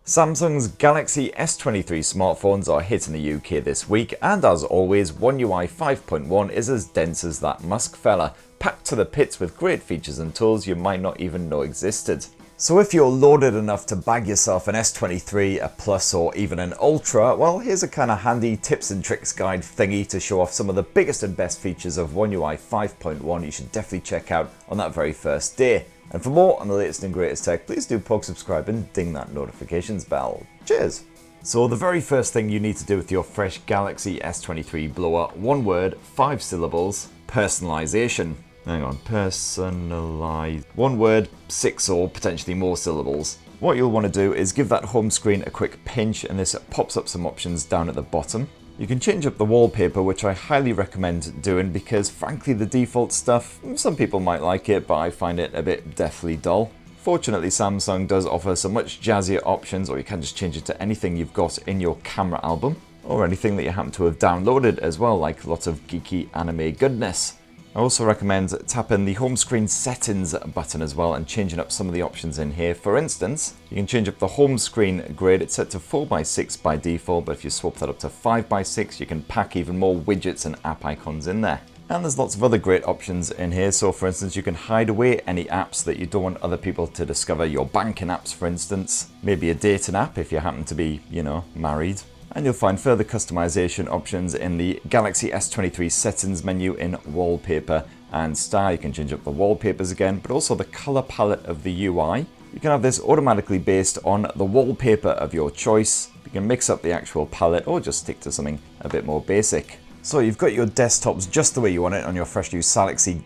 Samsung's Galaxy S23 smartphones are hitting the UK this week, and as always, OneUI 5.1 is as dense as that Musk fella, packed to the pits with great features and tools you might not even know existed. So if you're loaded enough to bag yourself an S23, a Plus or even an Ultra, well, here's a kind of handy tips and tricks guide thingy to show off some of the biggest and best features of OneUI 5.1 you should definitely check out on that very first day. And for more on the latest and greatest tech, please do poke subscribe and ding that notifications bell. Cheers! So the very first thing you need to do with your fresh Galaxy S23 blower, one word, 5 syllables, personalisation. Hang on, personalise. One word, 6 or potentially more syllables. What you'll want to do is give that home screen a quick pinch, and this pops up some options down at the bottom. You can change up the wallpaper, which I highly recommend doing because frankly the default stuff, some people might like it, but I find it a bit deathly dull. Fortunately, Samsung does offer some much jazzier options, or you can just change it to anything you've got in your camera album, or anything that you happen to have downloaded as well, like lots of geeky anime goodness. I also recommend tapping the home screen settings button as well and changing up some of the options in here. For instance, you can change up the home screen grid. It's set to 4:6 by default, but if you swap that up to 5:6, you can pack even more widgets and app icons in there. And there's lots of other great options in here. So for instance, you can hide away any apps that you don't want other people to discover. Your banking apps, for instance, maybe a dating app if you happen to be, married. And you'll find further customization options in the Galaxy S23 settings menu in wallpaper and style. You can change up the wallpapers again, but also the color palette of the UI. You can have this automatically based on the wallpaper of your choice. You can mix up the actual palette or just stick to something a bit more basic. So you've got your desktops just the way you want it on your fresh new Samsung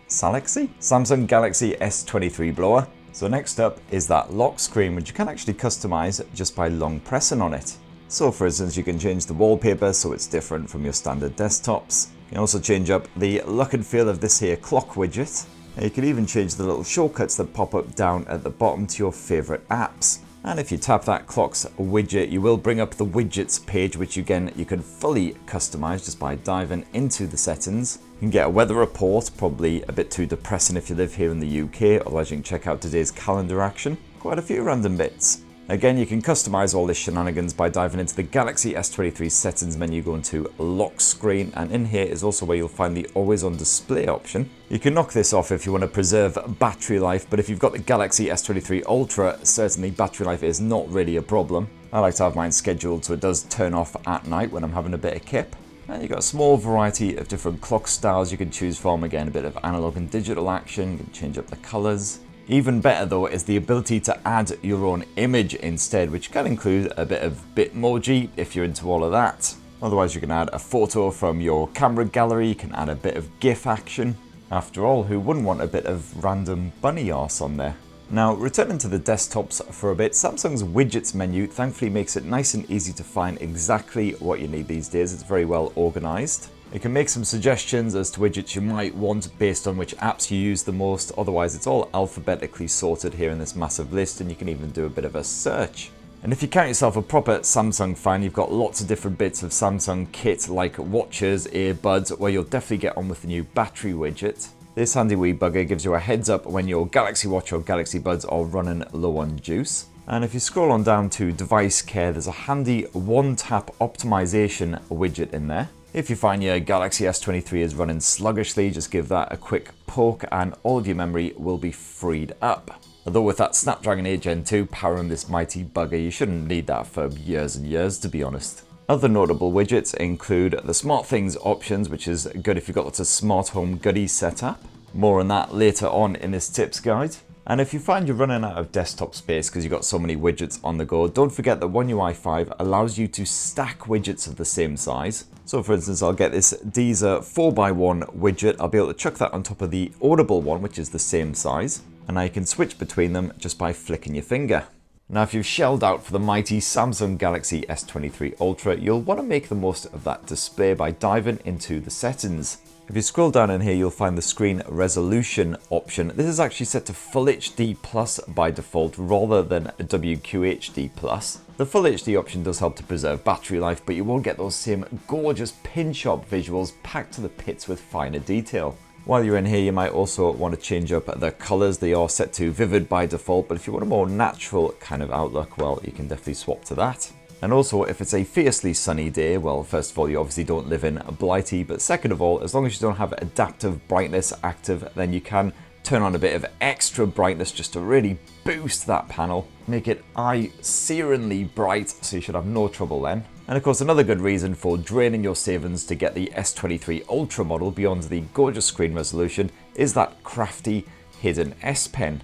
Galaxy S23 blower. So next up is that lock screen, which you can actually customize just by long pressing on it. So for instance, you can change the wallpaper so it's different from your standard desktops. You can also change up the look and feel of this here clock widget. And you can even change the little shortcuts that pop up down at the bottom to your favorite apps. And if you tap that clocks widget, you will bring up the widgets page, which again, you can fully customize just by diving into the settings. You can get a weather report, probably a bit too depressing if you live here in the UK, otherwise you can check out today's calendar action. Quite a few random bits. Again, you can customize all this shenanigans by diving into the Galaxy S23 settings menu, going to lock screen, and in here is also where you'll find the always on display option. You can knock this off if you want to preserve battery life, but if you've got the Galaxy S23 Ultra, certainly battery life is not really a problem. I like to have mine scheduled so it does turn off at night when I'm having a bit of kip. And you've got a small variety of different clock styles you can choose from. Again, a bit of analog and digital action. You can change up the colors. Even better though is the ability to add your own image instead, which can include a bit of Bitmoji if you're into all of that. Otherwise you can add a photo from your camera gallery, you can add a bit of GIF action. After all, who wouldn't want a bit of random bunny arse on there? Now, returning to the desktops for a bit, Samsung's widgets menu thankfully makes it nice and easy to find exactly what you need these days. It's very well organized. You can make some suggestions as to widgets you might want based on which apps you use the most. Otherwise, it's all alphabetically sorted here in this massive list, and you can even do a bit of a search. And if you count yourself a proper Samsung fan, you've got lots of different bits of Samsung kit like watches, earbuds, where you'll definitely get on with the new battery widget. This handy wee bugger gives you a heads up when your Galaxy Watch or Galaxy Buds are running low on juice. And if you scroll on down to device care, there's a handy one-tap optimization widget in there. If you find your Galaxy S23 is running sluggishly, just give that a quick poke and all of your memory will be freed up. Although with that Snapdragon 8 Gen 2 powering this mighty bugger, you shouldn't need that for years and years, to be honest. Other notable widgets include the Smart Things options, which is good if you've got lots of smart home goodies set up. More on that later on in this tips guide. And if you find you're running out of desktop space because you've got so many widgets on the go, don't forget that OneUI 5 allows you to stack widgets of the same size. So for instance, I'll get this Deezer 4x1 widget. I'll be able to chuck that on top of the Audible one, which is the same size. And now you can switch between them just by flicking your finger. Now, if you've shelled out for the mighty Samsung Galaxy S23 Ultra, you'll want to make the most of that display by diving into the settings. If you scroll down in here, you'll find the screen resolution option. This is actually set to Full HD Plus by default rather than WQHD Plus. The Full HD option does help to preserve battery life, but you won't get those same gorgeous pin shop visuals packed to the pits with finer detail. While you're in here, you might also want to change up the colors. They are set to vivid by default, but if you want a more natural kind of outlook, well, you can definitely swap to that. And also, if it's a fiercely sunny day, well, first of all, you obviously don't live in Blighty, but second of all, as long as you don't have adaptive brightness active, then you can turn on a bit of extra brightness just to really boost that panel, make it eye-searingly bright, so you should have no trouble then. And of course, another good reason for draining your savings to get the S23 Ultra model beyond the gorgeous screen resolution is that crafty hidden S Pen.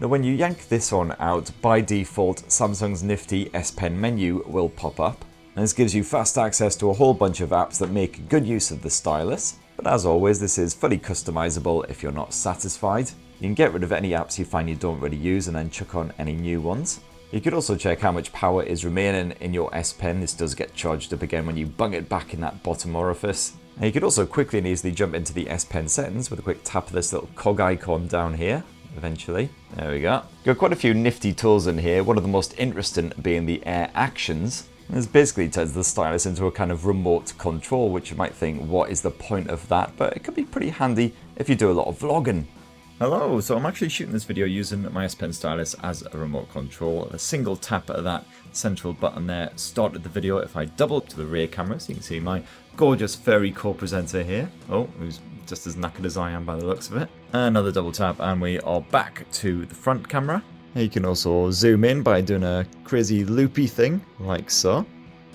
Now when you yank this one out, by default Samsung's nifty S Pen menu will pop up, and this gives you fast access to a whole bunch of apps that make good use of the stylus. But as always, this is fully customizable if you're not satisfied. You can get rid of any apps you find you don't really use and then chuck on any new ones. You could also check how much power is remaining in your S Pen. This does get charged up again when you bung it back in that bottom orifice. And you could also quickly and easily jump into the S Pen settings with a quick tap of this little cog icon down here. Eventually, there we go. Got quite a few nifty tools in here. One of the most interesting being the Air Actions. This basically turns the stylus into a kind of remote control, which you might think, what is the point of that? But it could be pretty handy if you do a lot of vlogging. Hello, so I'm actually shooting this video using my S Pen stylus as a remote control. A single tap of that central button there started the video. If I double to the rear camera, so you can see my gorgeous furry co-presenter here. Oh, who's just as knackered as I am by the looks of it. Another double tap and we are back to the front camera. You can also zoom in by doing a crazy loopy thing, like so.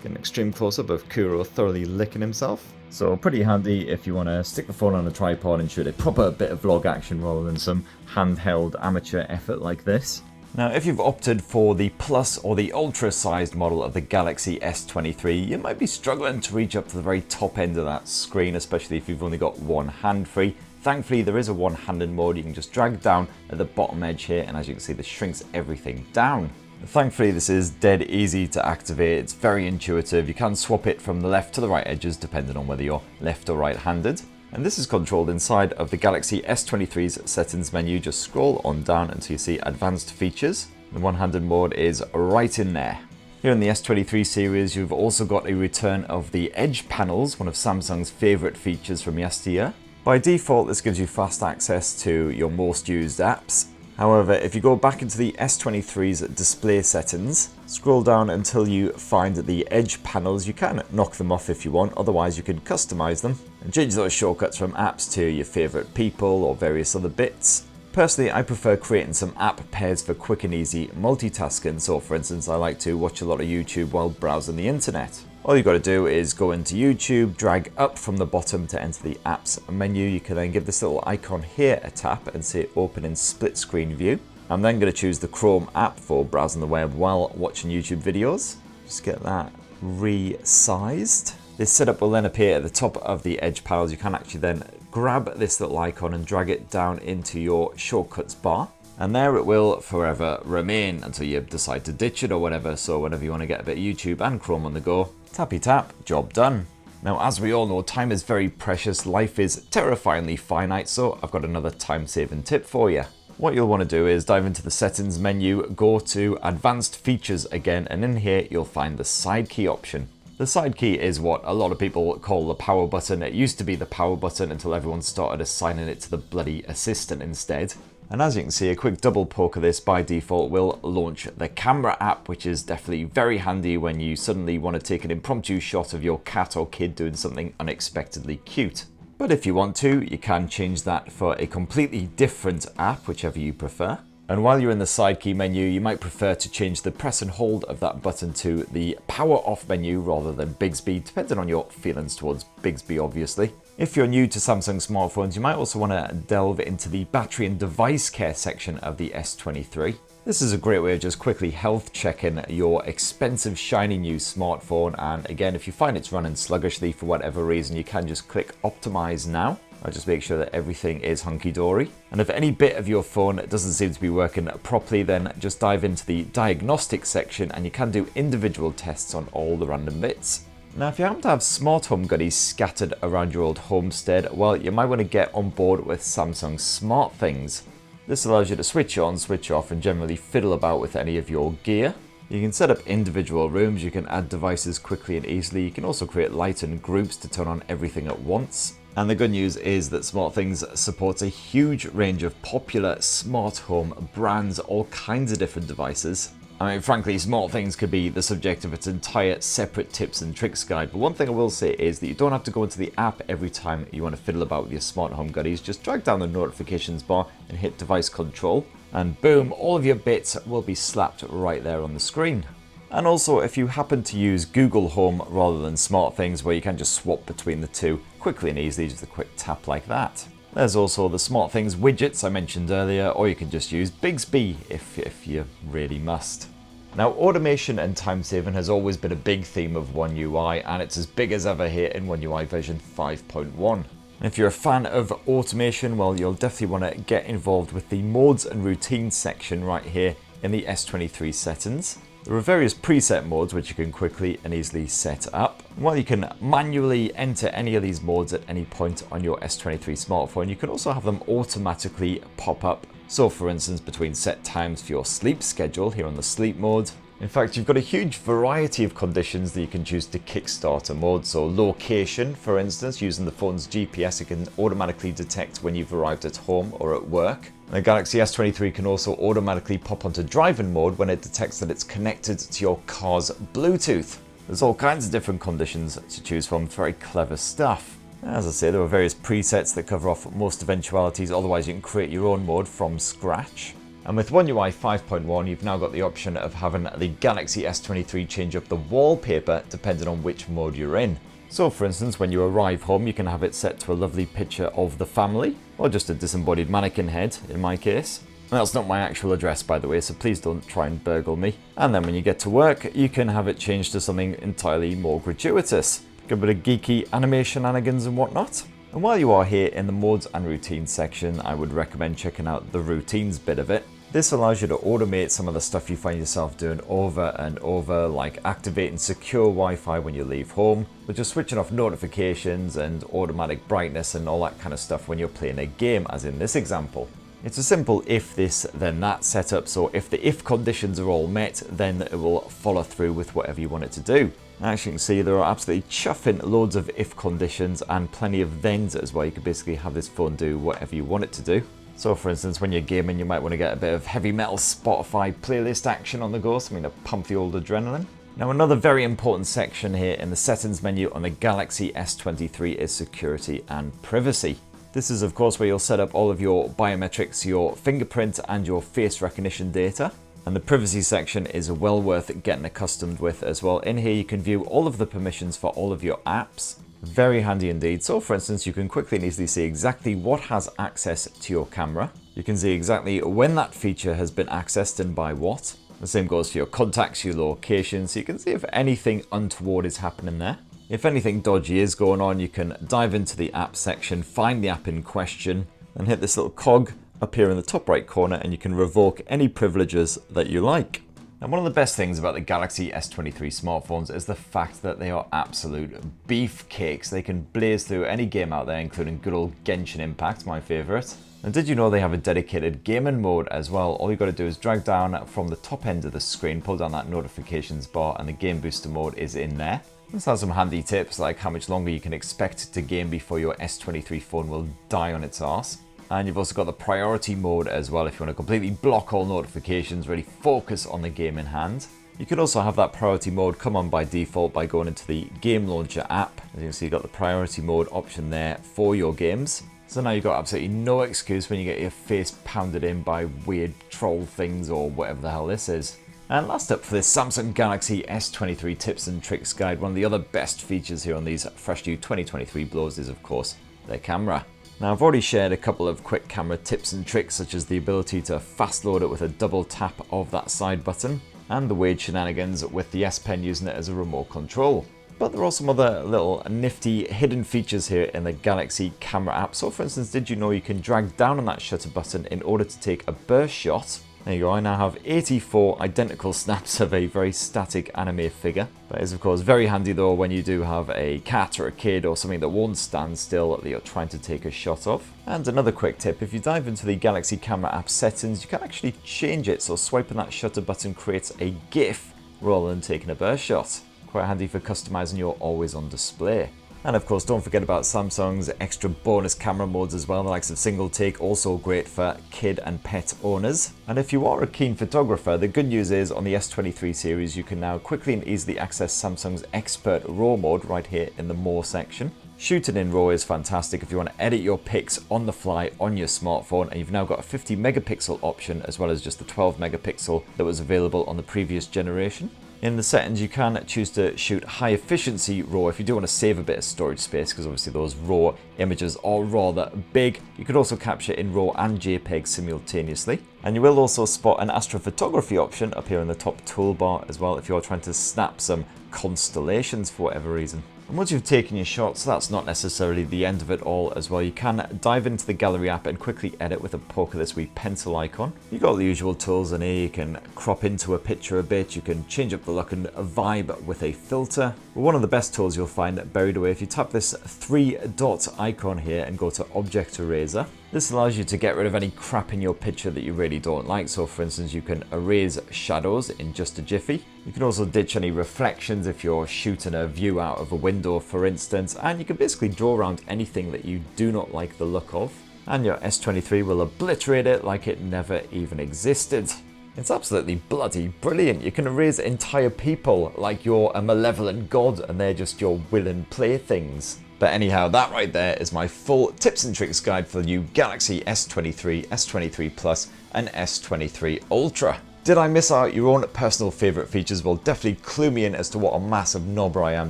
Get an extreme close-up of Kuro thoroughly licking himself. So pretty handy if you want to stick the phone on a tripod and shoot a proper bit of vlog action rather than some handheld amateur effort like this. Now if you've opted for the Plus or the Ultra sized model of the Galaxy S23, you might be struggling to reach up to the very top end of that screen, especially if you've only got one hand free. Thankfully there is a one-handed mode. You can just drag down at the bottom edge here, and as you can see, this shrinks everything down. Thankfully this is dead easy to activate. It's very intuitive. You can swap it from the left to the right edges depending on whether you're left or right handed. And this is controlled inside of the Galaxy S23's settings menu. Just scroll on down until you see advanced features. The one-handed mode is right in there. Here in the S23 series, you've also got a return of the edge panels, one of Samsung's favourite features from yesteryear. By default, this gives you fast access to your most used apps. However, if you go back into the S23's display settings, scroll down until you find the edge panels. You can knock them off if you want, otherwise you can customize them and change those shortcuts from apps to your favorite people or various other bits. Personally, I prefer creating some app pairs for quick and easy multitasking. So for instance, I like to watch a lot of YouTube while browsing the internet. All you've got to do is go into YouTube, drag up from the bottom to enter the apps menu. You can then give this little icon here a tap and say open in split screen view. I'm then going to choose the Chrome app for browsing the web while watching YouTube videos. Just get that resized. This setup will then appear at the top of the edge panels. You can actually then grab this little icon and drag it down into your shortcuts bar. And there it will forever remain until you decide to ditch it or whatever. So whenever you want to get a bit of YouTube and Chrome on the go, tappy tap, job done. Now, as we all know, time is very precious. Life is terrifyingly finite. So I've got another time-saving tip for you. What you'll want to do is dive into the settings menu, go to advanced features again, and in here you'll find the side key option. The side key is what a lot of people call the power button. It used to be the power button until everyone started assigning it to the bloody assistant instead. And as you can see, a quick double poke of this by default will launch the camera app, which is definitely very handy when you suddenly want to take an impromptu shot of your cat or kid doing something unexpectedly cute. But if you want to, you can change that for a completely different app, whichever you prefer. And while you're in the side key menu, you might prefer to change the press and hold of that button to the power off menu rather than Bixby, depending on your feelings towards Bixby, obviously. If you're new to Samsung smartphones, you might also want to delve into the battery and device care section of the S23. This is a great way of just quickly health checking your expensive shiny new smartphone. And again, if you find it's running sluggishly for whatever reason, you can just click optimize now. I'll just make sure that everything is hunky-dory. And if any bit of your phone doesn't seem to be working properly, then just dive into the diagnostic section and you can do individual tests on all the random bits. Now, if you happen to have smart home goodies scattered around your old homestead, well, you might want to get on board with Samsung Smart Things. This allows you to switch on, switch off, and generally fiddle about with any of your gear. You can set up individual rooms, you can add devices quickly and easily. You can also create light and groups to turn on everything at once. And the good news is that SmartThings supports a huge range of popular smart home brands, all kinds of different devices. I mean, frankly, SmartThings could be the subject of its entire separate tips and tricks guide, but one thing I will say is that you don't have to go into the app every time you want to fiddle about with your smart home goodies. Just drag down the notifications bar and hit device control, and boom, all of your bits will be slapped right there on the screen. And also, if you happen to use Google Home rather than SmartThings, where you can just swap between the two quickly and easily, just a quick tap like that. There's also the SmartThings widgets I mentioned earlier, or you can just use Bixby if you really must. Now, automation and time saving has always been a big theme of OneUI, and it's as big as ever here in OneUI version 5.1. If you're a fan of automation, well, you'll definitely want to get involved with the modes and routines section right here in the S23 settings. There are various preset modes which you can quickly and easily set up. While you can manually enter any of these modes at any point on your S23 smartphone, you can also have them automatically pop up. So for instance, between set times for your sleep schedule here on the sleep mode. In fact, you've got a huge variety of conditions that you can choose to kickstart a mode. So location, for instance, using the phone's GPS, it can automatically detect when you've arrived at home or at work. The Galaxy S23 can also automatically pop onto driving mode when it detects that it's connected to your car's Bluetooth. There's all kinds of different conditions to choose from. It's very clever stuff. As I say, there are various presets that cover off most eventualities, otherwise you can create your own mode from scratch. And with OneUI 5.1, you've now got the option of having the Galaxy S23 change up the wallpaper depending on which mode you're in. So for instance, when you arrive home, you can have it set to a lovely picture of the family, or just a disembodied mannequin head in my case. And that's not my actual address, by the way, so please don't try and burgle me. And then when you get to work, you can have it changed to something entirely more gratuitous. A bit of geeky anime shenanigans and whatnot. And while you are here in the modes and routines section, I would recommend checking out the routines bit of it. This allows you to automate some of the stuff you find yourself doing over and over, like activating secure Wi-Fi when you leave home, but just switching off notifications and automatic brightness and all that kind of stuff when you're playing a game, as in this example. It's a simple if this then that setup, so if the if conditions are all met, then it will follow through with whatever you want it to do. As you can see, there are absolutely chuffing loads of if conditions and plenty of thens as well. You can basically have this phone do whatever you want it to do. So for instance, when you're gaming, you might want to get a bit of heavy metal Spotify playlist action on the go, something to pump the old adrenaline. Now, another very important section here in the settings menu on the Galaxy S23 is security and privacy. This is of course where you'll set up all of your biometrics, your fingerprint and your face recognition data. And the privacy section is well worth getting accustomed with as well. In here you can view all of the permissions for all of your apps. Very handy indeed. So for instance, you can quickly and easily see exactly what has access to your camera. You can see exactly when that feature has been accessed and by what. The same goes for your contacts, your location, so you can see if anything untoward is happening there. If anything dodgy is going on, you can dive into the app section, find the app in question, and hit this little cog up here in the top right corner, and you can revoke any privileges that you like. And one of the best things about the Galaxy S23 smartphones is the fact that they are absolute beefcakes. They can blaze through any game out there, including good old Genshin Impact, my favourite. And did you know they have a dedicated gaming mode as well? All you've got to do is drag down from the top end of the screen, pull down that notifications bar, and the game booster mode is in there. This has some handy tips like how much longer you can expect to game before your S23 phone will die on its arse. And you've also got the priority mode as well if you want to completely block all notifications, really focus on the game in hand. You can also have that priority mode come on by default by going into the game launcher app. As you can see, you've got the priority mode option there for your games. So now you've got absolutely no excuse when you get your face pounded in by weird troll things or whatever the hell this is. And last up for this Samsung Galaxy S23 tips and tricks guide, one of the other best features here on these fresh new 2023 blows is of course their camera. Now I've already shared a couple of quick camera tips and tricks, such as the ability to fast load it with a double tap of that side button, and the weird shenanigans with the S Pen using it as a remote control. But there are some other little nifty hidden features here in the Galaxy camera app. So for instance, did you know you can drag down on that shutter button in order to take a burst shot? There you go, I now have 84 identical snaps of a very static anime figure. That is of course very handy though when you do have a cat or a kid or something that won't stand still that you're trying to take a shot of. And another quick tip, if you dive into the Galaxy camera app settings, you can actually change it, so swiping that shutter button creates a GIF rather than taking a burst shot. Quite handy for customizing your always on display. And of course, don't forget about Samsung's extra bonus camera modes as well, the likes of single take, also great for kid and pet owners. And if you are a keen photographer, the good news is on the S23 series, you can now quickly and easily access Samsung's Expert RAW mode right here in the More section. Shooting in RAW is fantastic if you want to edit your pics on the fly on your smartphone, and you've now got a 50 megapixel option as well as just the 12 megapixel that was available on the previous generation. In the settings, you can choose to shoot high efficiency RAW if you do want to save a bit of storage space, because obviously those RAW images are rather big. You could also capture in RAW and JPEG simultaneously. And you will also spot an astrophotography option up here in the top toolbar as well if you're trying to snap some constellations for whatever reason. And once you've taken your shots, that's not necessarily the end of it all as well. You can dive into the gallery app and quickly edit with a poke of this wee pencil icon. You've got the usual tools in here. You can crop into a picture a bit, you can change up the look and vibe with a filter. But one of the best tools you'll find buried away, if you tap this 3-dot icon here and go to Object Eraser, this allows you to get rid of any crap in your picture that you really don't like. So for instance, you can erase shadows in just a jiffy. You can also ditch any reflections if you're shooting a view out of a window, for instance, and you can basically draw around anything that you do not like the look of. And your S23 will obliterate it like it never even existed. It's absolutely bloody brilliant. You can erase entire people like you're a malevolent god and they're just your willing playthings. But anyhow, that right there is my full tips and tricks guide for the new Galaxy S23, S23 Plus and S23 Ultra. Did I miss out your own personal favourite features? Well, definitely clue me in as to what a massive knobber I am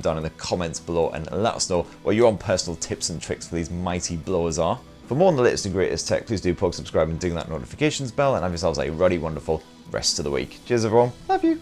down in the comments below, and let us know what your own personal tips and tricks for these mighty blowers are. For more on the latest and greatest tech, please do poke subscribe and ding that notifications bell, and have yourselves a really wonderful rest of the week. Cheers everyone, love you!